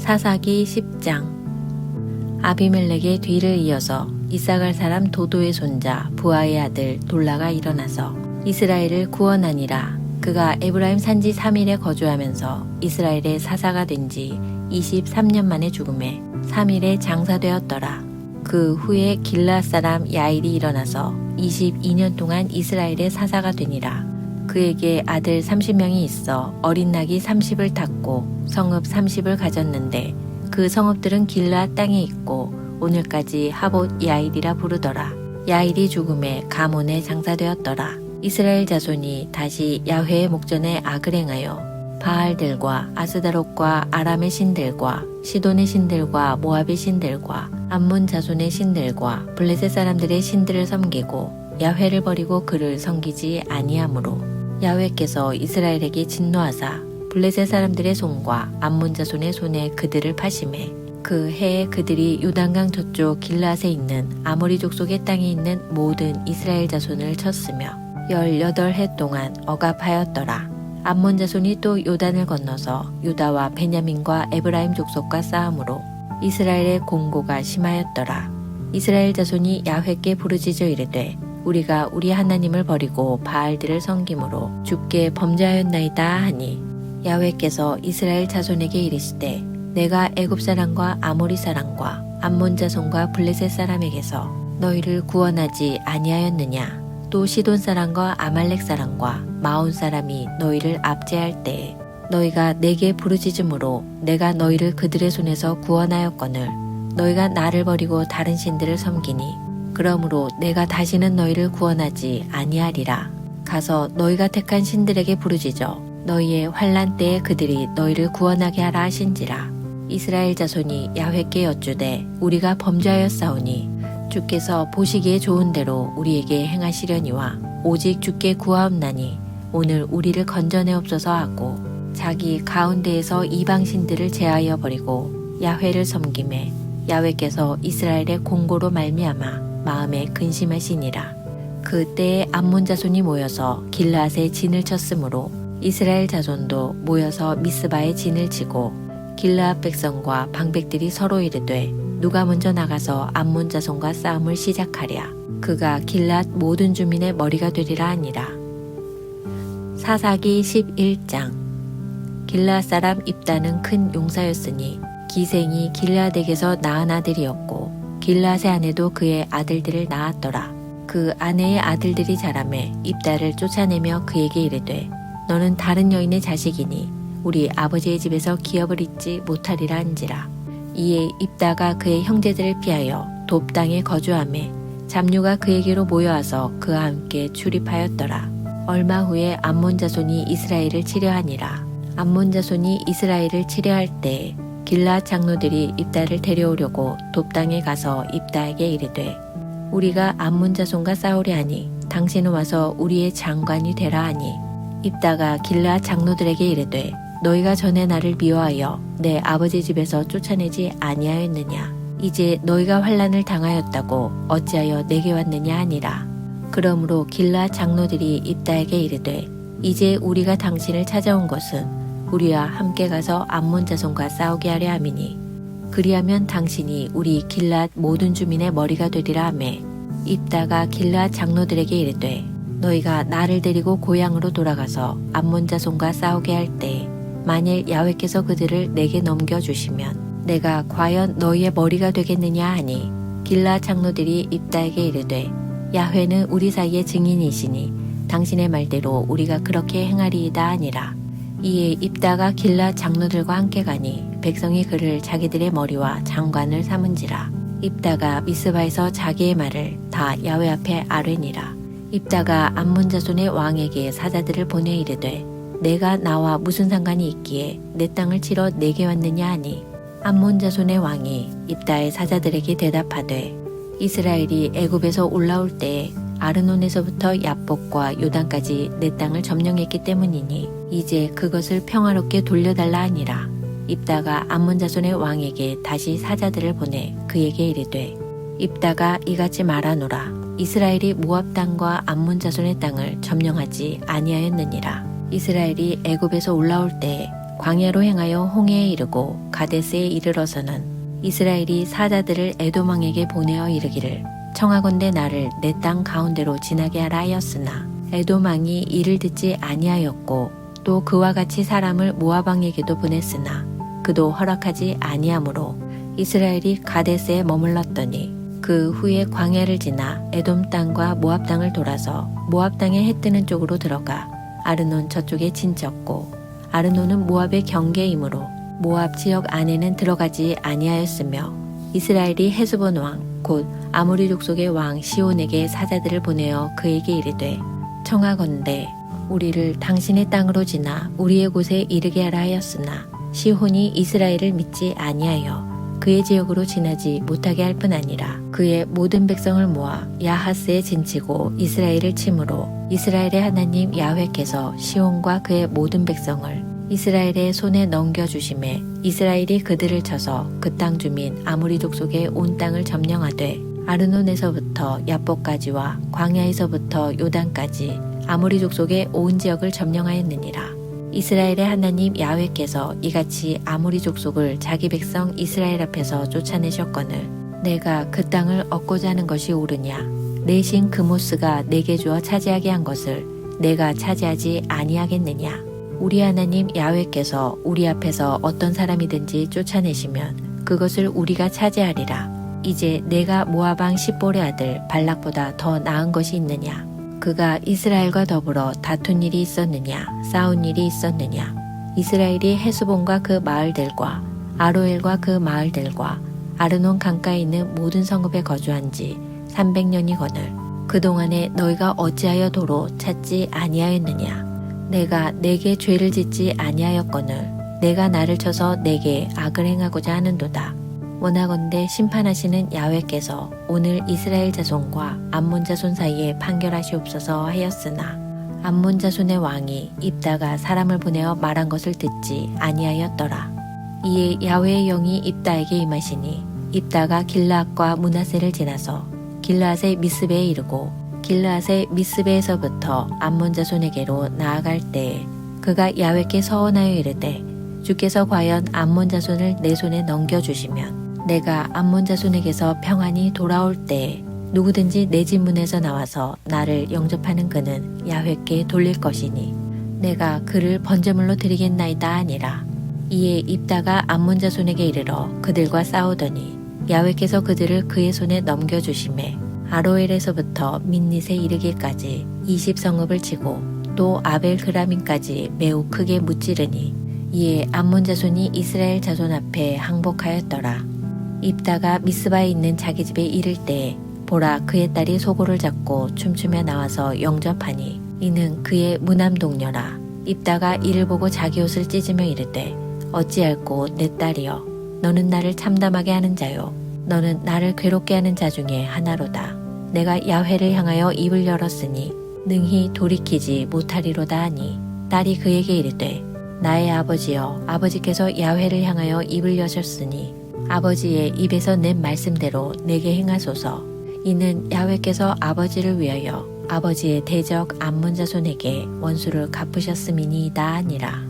사사기 10장. 아비멜렉의 뒤를 이어서 이사갈 사람 도도의 손자 부하의 아들 돌라가 일어나서 이스라엘을 구원하니라. 그가 에브라임 산지 3일에 거주하면서 이스라엘의 사사가 된 지 23년 만에 죽음에 3일에 장사되었더라. 그 후에 길르앗 사람 야일이 일어나서 22년 동안 이스라엘의 사사가 되니라. 그에게 아들 30명이 있어 어린 낙이 30을 탔고 성읍 30을 가졌는데 그 성읍들은 길르앗 땅에 있고 오늘까지 하봇 야일이라 부르더라. 야일이 죽음에 가몬에 장사되었더라. 이스라엘 자손이 다시 야훼의 목전에 악을 행하여 바알들과 아스다롯과 아람의 신들과 시돈의 신들과 모압의 신들과 암몬 자손의 신들과 블레셋 사람들의 신들을 섬기고 야훼를 버리고 그를 섬기지 아니하므로 야훼께서 이스라엘에게 진노하사 블레셋 사람들의 손과 암몬 자손의 손에 그들을 파심해 그 해에 그들이 요단강 저쪽 길르앗에 있는 아모리 족속의 땅에 있는 모든 이스라엘 자손을 쳤으며 18해 동안 억압하였더라. 암몬 자손이 또 요단을 건너서 유다와 베냐민과 에브라임 족속과 싸움으로 이스라엘의 공고가 심하였더라. 이스라엘 자손이 야훼께 부르짖어 이르되 우리가 우리 하나님을 버리고 바알들을 섬김으로 주께 범죄하였나이다 하니 야훼께서 이스라엘 자손에게 이르시되 내가 애굽 사람과 아모리 사람과 암몬 자손과 블레셋 사람에게서 너희를 구원하지 아니하였느냐. 또 시돈 사람과 아말렉 사람과 마온 사람이 너희를 압제할 때에 너희가 내게 부르짖음으로 내가 너희를 그들의 손에서 구원하였거늘 너희가 나를 버리고 다른 신들을 섬기니 그러므로 내가 다시는 너희를 구원하지 아니하리라. 가서 너희가 택한 신들에게 부르짖어 너희의 환난 때에 그들이 너희를 구원하게 하라 하신지라. 이스라엘 자손이 야훼께 여쭈되 우리가 범죄하였사오니 주께서 보시기에 좋은 대로 우리에게 행하시려니와 오직 주께 구하옵나니 오늘 우리를 건져내옵소서 하고 자기 가운데에서 이방 신들을 제하여 버리고 야훼를 섬김에 야훼께서 이스라엘의 공고로 말미암아 마음에 근심하시니라. 그때에 암몬 자손이 모여서 길르앗에 진을 쳤으므로 이스라엘 자손도 모여서 미스바에 진을 치고 길르앗 백성과 방백들이 서로 이르되 누가 먼저 나가서 암몬 자손과 싸움을 시작하랴. 그가 길르앗 모든 주민의 머리가 되리라 하니라. 사사기 11장. 길르앗 사람 입다는 큰 용사였으니 기생이 길르앗에게서 낳은 아들이었고 길르앗의 아내도 그의 아들들을 낳았더라. 그 아내의 아들들이 자라매 입다를 쫓아내며 그에게 이르되 너는 다른 여인의 자식이니 우리 아버지의 집에서 기업을 잊지 못하리라 한지라. 이에 입다가 그의 형제들을 피하여 돕 땅에 거주하매 잡류가 그에게로 모여와서 그와 함께 출입하였더라. 얼마 후에 암몬 자손이 이스라엘을 치려하니라. 암몬 자손이 이스라엘을 치려할 때에 길르앗 장로들이 입다를 데려오려고 돕 땅에 가서 입다에게 이르되 우리가 암몬 자손과 싸우려 하니 당신은 와서 우리의 장관이 되라 하니 입다가 길르앗 장로들에게 이르되 너희가 전에 나를 미워하여 내 아버지 집에서 쫓아내지 아니하였느냐. 이제 너희가 환난을 당하였다고 어찌하여 내게 왔느냐 하니라. 그러므로 길르앗 장로들이 입다에게 이르되 이제 우리가 당신을 찾아온 것은 우리와 함께 가서 암몬 자손과 싸우게 하려 함이니 그리하면 당신이 우리 길르앗 모든 주민의 머리가 되리라 하매 입다가 길르앗 장로들에게 이르되 너희가 나를 데리고 고향으로 돌아가서 암몬 자손과 싸우게 할 때 만일 야훼께서 그들을 내게 넘겨주시면 내가 과연 너희의 머리가 되겠느냐 하니 길르앗 장로들이 입다에게 이르되 야훼는 우리 사이의 증인이시니 당신의 말대로 우리가 그렇게 행하리이다 하니라. 이에 입다가 길르앗 장로들과 함께 가니 백성이 그를 자기들의 머리와 장관을 삼은지라. 입다가 미스바에서 자기의 말을 다 야훼 앞에 아뢰니라. 입다가 암몬 자손의 왕에게 사자들을 보내 이르되 내가 나와 무슨 상관이 있기에 내 땅을 치러 내게 왔느냐 하니 암몬 자손의 왕이 입다의 사자들에게 대답하되 이스라엘이 애굽에서 올라올 때에 아르논에서부터 야복과 요단까지 내 땅을 점령했기 때문이니 이제 그것을 평화롭게 돌려달라 하니라. 입다가 암몬 자손의 왕에게 다시 사자들을 보내 그에게 이르되 입다가 이같이 말하노라. 이스라엘이 모압 땅과 암몬 자손의 땅을 점령하지 아니하였느니라. 이스라엘이 애굽에서 올라올 때에 광야로 행하여 홍해에 이르고 가데스에 이르러서는 이스라엘이 사자들을 에돔 왕에게 보내어 이르기를 청하건대 나를 내 땅 가운데로 지나게 하라 하였으나 에돔 왕이 이를 듣지 아니하였고 또 그와 같이 사람을 모압 왕에게도 보냈으나 그도 허락하지 아니하므로 이스라엘이 가데스에 머물렀더니 그 후에 광야를 지나 에돔 땅과 모압 땅을 돌아서 모압 땅의 해 뜨는 쪽으로 들어가 아르논 저쪽에 진쳤고 아르논은 모압의 경계이므로 모압 지역 안에는 들어가지 아니하였으며 이스라엘이 헤스본 왕 곧 아모리 족속의 왕 시온에게 사자들을 보내어 그에게 이르되 청하건대 우리를 당신의 땅으로 지나 우리의 곳에 이르게 하라 하였으나 시온이 이스라엘을 믿지 아니하여 그의 지역으로 지나지 못하게 할 뿐 아니라 그의 모든 백성을 모아 야하스에 진치고 이스라엘을 치므로 이스라엘의 하나님 야훼께서 시온과 그의 모든 백성을 이스라엘의 손에 넘겨주심에 이스라엘이 그들을 쳐서 그 땅 주민 아모리 족속의 온 땅을 점령하되 아르논에서부터 야복까지와 광야에서부터 요단까지 아모리 족속의 온 지역을 점령하였느니라. 이스라엘의 하나님 야훼께서 이같이 아모리 족속을 자기 백성 이스라엘 앞에서 쫓아내셨거늘 내가 그 땅을 얻고자 하는 것이 옳으냐 내 신 그모스가 내게 주어 차지하게 한 것을 내가 차지하지 아니하겠느냐. 우리 하나님 야훼께서 우리 앞에서 어떤 사람이든지 쫓아내시면 그것을 우리가 차지하리라. 이제 내가 모압 왕 십볼의 아들 발락보다 더 나은 것이 있느냐. 그가 이스라엘과 더불어 다툰 일이 있었느냐 싸운 일이 있었느냐. 이스라엘이 헤스본과 그 마을들과 아로엘과 그 마을들과 아르논 강가에 있는 모든 성읍에 거주한 지 300년이거늘 그동안에 너희가 어찌하여 도로 찾지 아니하였느냐. 내가 내게 죄를 짓지 아니하였거늘 내가 나를 쳐서 내게 악을 행하고자 하는도다. 원하건대 심판하시는 야훼께서 오늘 이스라엘 자손과 암몬 자손 사이에 판결하시옵소서 하였으나 암몬 자손의 왕이 입다가 사람을 보내어 말한 것을 듣지 아니하였더라. 이에 야훼의 영이 입다에게 임하시니 입다가 길르앗과 므낫세를 지나서 길르앗의 미스베에 이르고 길르앗의 미스베에서부터 암몬 자손에게로 나아갈 때에 그가 야훼께 서원하여 이르되 주께서 과연 암몬 자손을 내 손에 넘겨주시면 내가 암몬 자손에게서 평안히 돌아올 때에 누구든지 내 집 문에서 나와서 나를 영접하는 그는 야훼께 돌릴 것이니 내가 그를 번제물로 드리겠나이다 하니라. 이에 입다가 암몬 자손에게 이르러 그들과 싸우더니 야훼께서 그들을 그의 손에 넘겨주심에 아로엘에서부터 민닛에 이르기까지 20성읍을 치고 또 아벨 그라민까지 매우 크게 무찌르니 이에 암몬 자손이 이스라엘 자손 앞에 항복하였더라. 입다가 미스바에 있는 자기 집에 이를 때에 보라 그의 딸이 소고를 잡고 춤추며 나와서 영접하니 이는 그의 무남 동료라. 입다가 이를 보고 자기 옷을 찢으며 이르되 어찌할꼬 내 딸이여 너는 나를 참담하게 하는 자요 너는 나를 괴롭게 하는 자 중에 하나로다. 내가 야훼를 향하여 입을 열었으니 능히 돌이키지 못하리로다 하니 딸이 그에게 이르되 나의 아버지여 아버지께서 야훼를 향하여 입을 여셨으니 아버지의 입에서 낸 말씀대로 내게 행하소서. 이는 야훼께서 아버지를 위하여 아버지의 대적 암몬 자손에게 원수를 갚으셨음이니이다 하니라.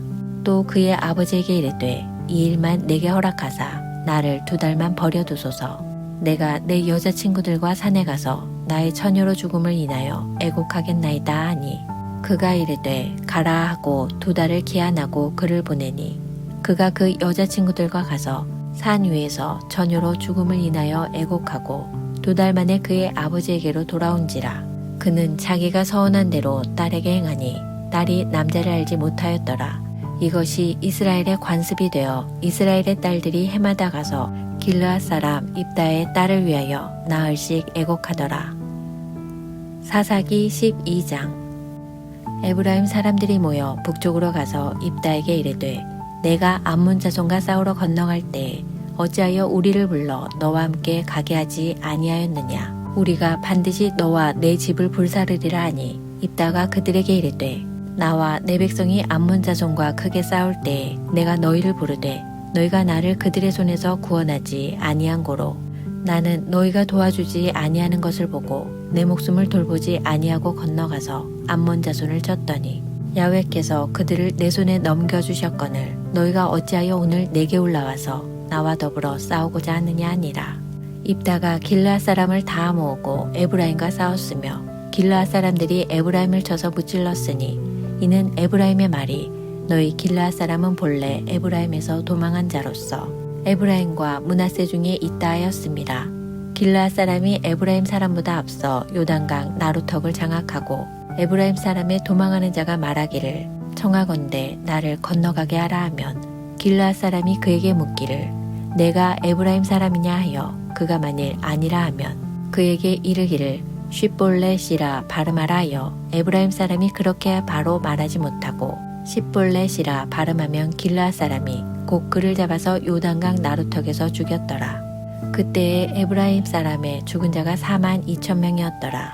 또 그의 아버지에게 이르되 이 일만 내게 허락하사 나를 2달만 버려두소서. 내가 내 여자친구들과 산에 가서 나의 처녀로 죽음을 인하여 애곡하겠나이다 하니 그가 이르되 가라 하고 2달을 기한하고 그를 보내니 그가 그 여자친구들과 가서 산 위에서 처녀로 죽음을 인하여 애곡하고 2달 만에 그의 아버지에게로 돌아온지라. 그는 자기가 서원한 대로 딸에게 행하니 딸이 남자를 알지 못하였더라. 이것이 이스라엘의 관습이 되어 이스라엘의 딸들이 해마다 가서 길르앗 사람 입다의 딸을 위하여 나흘씩 애곡하더라. 사사기 12장. 에브라임 사람들이 모여 북쪽으로 가서 입다에게 이르되 내가 암몬 자손과 싸우러 건너갈 때에 어찌하여 우리를 불러 너와 함께 가게 하지 아니하였느냐. 우리가 반드시 너와 내 집을 불사르리라 하니 입다가 그들에게 이르되 나와 내 백성이 암몬 자손과 크게 싸울 때에 내가 너희를 부르되 너희가 나를 그들의 손에서 구원하지 아니한 고로 나는 너희가 도와주지 아니하는 것을 보고 내 목숨을 돌보지 아니하고 건너가서 암몬 자손을 쳤더니 야훼께서 그들을 내 손에 넘겨주셨거늘 너희가 어찌하여 오늘 내게 올라와서 나와 더불어 싸우고자 하느냐 하니라. 입다가 길르앗 사람을 다 모으고 에브라임과 싸웠으며 길르앗 사람들이 에브라임을 쳐서 무찔렀으니 이는 에브라임의 말이 너희 길르앗 사람은 본래 에브라임에서 도망한 자로서 에브라임과 므낫세 중에 있다 하였습니다. 길르앗 사람이 에브라임 사람보다 앞서 요단강 나루턱을 장악하고 에브라임 사람의 도망하는 자가 말하기를 청하건대 나를 건너가게 하라 하면 길르앗 사람이 그에게 묻기를 내가 에브라임 사람이냐 하여 그가 만일 아니라 하면 그에게 이르기를 쉿볼렛이라 발음하라 하여 에브라임 사람이 그렇게 바로 말하지 못하고 쉿볼렛이라 발음하면 길르앗 사람이 곧 그를 잡아서 요단강 나루턱에서 죽였더라. 그때에 에브라임 사람의 죽은 자가 42,000명이었더라.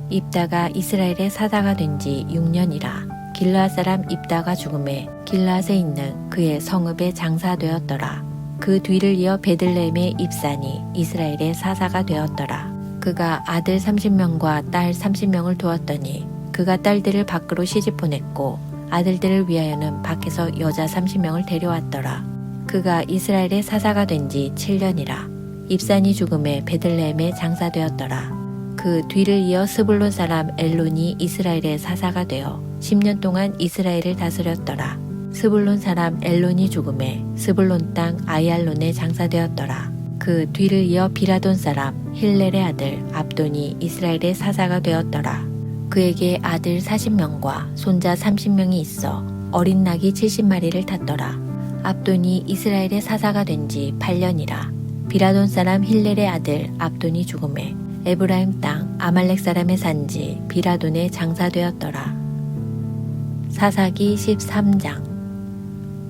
입다가 이스라엘의 사사가 된 지 6년이라. 길르앗 사람 입다가 죽음에 길르앗에 있는 그의 성읍에 장사되었더라. 그 뒤를 이어 베들레헴의 입산이 이스라엘의 사사가 되었더라. 그가 아들 30명과 딸 30명을 두었더니 그가 딸들을 밖으로 시집 보냈고 아들들을 위하여는 밖에서 여자 30명을 데려왔더라. 그가 이스라엘의 사사가 된 지 7년이라. 입산이 죽음에 베들레헴에 장사되었더라. 그 뒤를 이어 스불론 사람 엘론이 이스라엘의 사사가 되어 10년 동안 이스라엘을 다스렸더라. 스불론 사람 엘론이 죽음에 스불론 땅 아이알론에 장사되었더라. 그 뒤를 이어 비라돈 사람 힐렐의 아들 압돈이 이스라엘의 사사가 되었더라. 그에게 아들 40명과 손자 30명이 있어 어린 낙이 70마리를 탔더라. 압돈이 이스라엘의 사사가 된 지 8년이라. 비라돈 사람 힐렐의 아들 압돈이 죽음에 에브라임 땅 아말렉 사람의 산지 비라돈에 장사되었더라. 사사기 13장.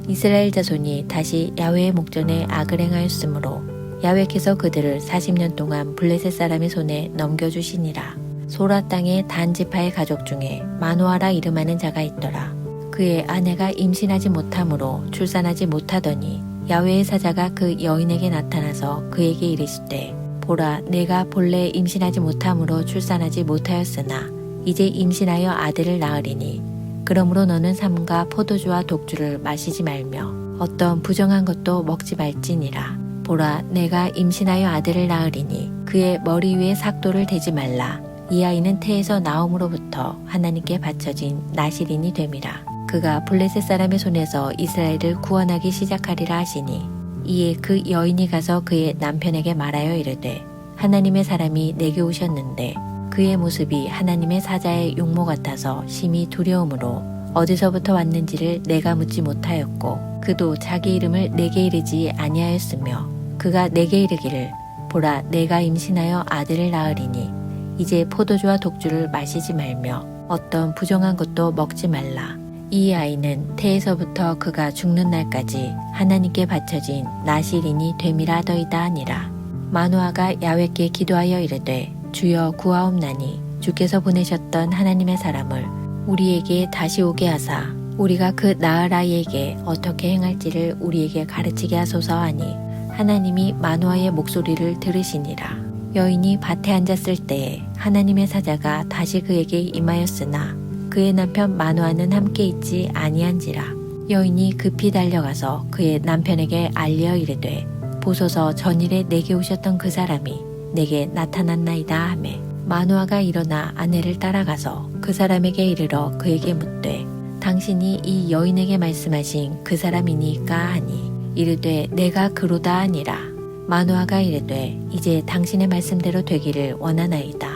이스라엘 자손이 다시 야훼의 목전에 악을 행하였으므로 야훼께서 그들을 40년 동안 블레셋 사람의 손에 넘겨주시니라. 소라 땅의 단 지파의 가족 중에 마노아라 이름하는 자가 있더라. 그의 아내가 임신하지 못하므로 출산하지 못하더니 야훼의 사자가 그 여인에게 나타나서 그에게 이르시되 보라 내가 본래 임신하지 못함으로 출산하지 못하였으나 이제 임신하여 아들을 낳으리니 그러므로 너는 삼가 포도주와 독주를 마시지 말며 어떤 부정한 것도 먹지 말지니라. 보라 내가 임신하여 아들을 낳으리니 그의 머리 위에 삭도를 대지 말라. 이 아이는 태에서 나옴으로부터 하나님께 바쳐진 나실인이 됨이라. 그가 블레셋 사람의 손에서 이스라엘을 구원하기 시작하리라 하시니 이에 그 여인이 가서 그의 남편에게 말하여 이르되 하나님의 사람이 내게 오셨는데 그의 모습이 하나님의 사자의 용모 같아서 심히 두려움으로 어디서부터 왔는지를 내가 묻지 못하였고 그도 자기 이름을 내게 이르지 아니하였으며 그가 내게 이르기를 보라 내가 임신하여 아들을 낳으리니 이제 포도주와 독주를 마시지 말며 어떤 부정한 것도 먹지 말라. 이 아이는 태에서부터 그가 죽는 날까지 하나님께 바쳐진 나실인이 됨이라 더이다 하니라. 마노아가 야훼께 기도하여 이르되 주여 구하옵나니 주께서 보내셨던 하나님의 사람을 우리에게 다시 오게 하사 우리가 그 낳을 아이에게 어떻게 행할지를 우리에게 가르치게 하소서 하니 하나님이 마노아의 목소리를 들으시니라. 여인이 밭에 앉았을 때에 하나님의 사자가 다시 그에게 임하였으나 그의 남편 마노아는 함께 있지 아니한지라. 여인이 급히 달려가서 그의 남편에게 알려 이르되 보소서 전일에 내게 오셨던 그 사람이 내게 나타났나이다 하매 마노아가 일어나 아내를 따라가서 그 사람에게 이르러 그에게 묻되 당신이 이 여인에게 말씀하신 그 사람이니까 하니 이르되 내가 그로다 하니라. 마노아가 이르되 이제 당신의 말씀대로 되기를 원하나이다.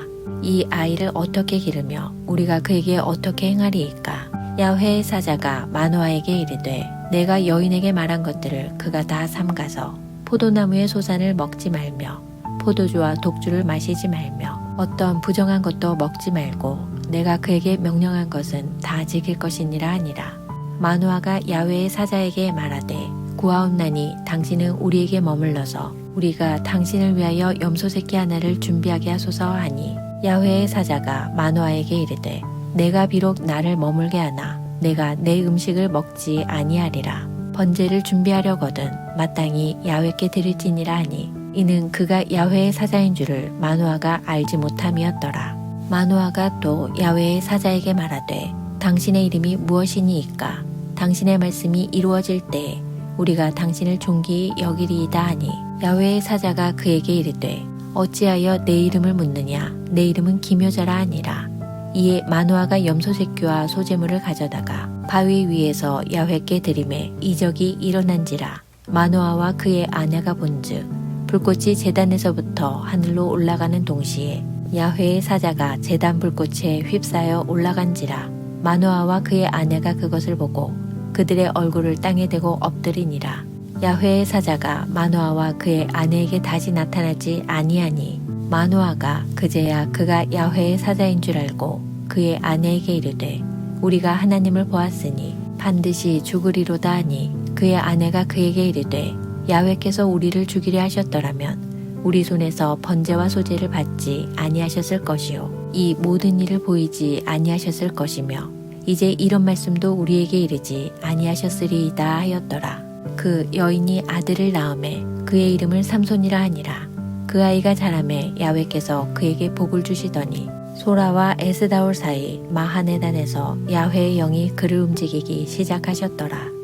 이 아이를 어떻게 기르며 우리가 그에게 어떻게 행하리이까. 야훼의 사자가 마노아에게 이르되 내가 여인에게 말한 것들을 그가 다 삼가서 포도나무의 소산을 먹지 말며 포도주와 독주를 마시지 말며 어떤 부정한 것도 먹지 말고 내가 그에게 명령한 것은 다 지킬 것이니라 하니라. 마노아가 야훼의 사자에게 말하되 구하옵나니 당신은 우리에게 머물러서 우리가 당신을 위하여 염소 새끼 하나를 준비하게 하소서 하니 야훼의 사자가 마노아에게 이르되 내가 비록 나를 머물게 하나 내가 내 음식을 먹지 아니하리라. 번제를 준비하려거든 마땅히 야훼께 드릴지니라 하니 이는 그가 야훼의 사자인 줄을 마노아가 알지 못함이었더라. 마노아가 또 야훼의 사자에게 말하되 당신의 이름이 무엇이니이까. 당신의 말씀이 이루어질 때에 우리가 당신을 존귀히 여기리이다 하니 야훼의 사자가 그에게 이르되 어찌하여 내 이름을 묻느냐 내 이름은 기묘자라 하니라. 이에 마노아가 염소 새끼와 소재물을 가져다가 바위 위에서 야훼께 드리매 이적이 일어난지라. 마노아와 그의 아내가 본즉 불꽃이 제단에서부터 하늘로 올라가는 동시에 야훼의 사자가 제단 불꽃에 휩싸여 올라간지라. 마노아와 그의 아내가 그것을 보고 그들의 얼굴을 땅에 대고 엎드리니라. 야훼의 사자가 마노아와 그의 아내에게 다시 나타나지 아니하니 마노아가 그제야 그가 야훼의 사자인 줄 알고 그의 아내에게 이르되 우리가 하나님을 보았으니 반드시 죽으리로다 하니 그의 아내가 그에게 이르되 야훼께서 우리를 죽이려 하셨더라면 우리 손에서 번제와 소제를 받지 아니하셨을 것이요 이 모든 일을 보이지 아니하셨을 것이며 이제 이런 말씀도 우리에게 이르지 아니하셨으리이다 하였더라. 그 여인이 아들을 낳음에 그의 이름을 삼손이라 하니라. 그 아이가 자라매 야훼께서 그에게 복을 주시더니 소라와 에스다올 사이 마하네단에서 야훼의 영이 그를 움직이기 시작하셨더라.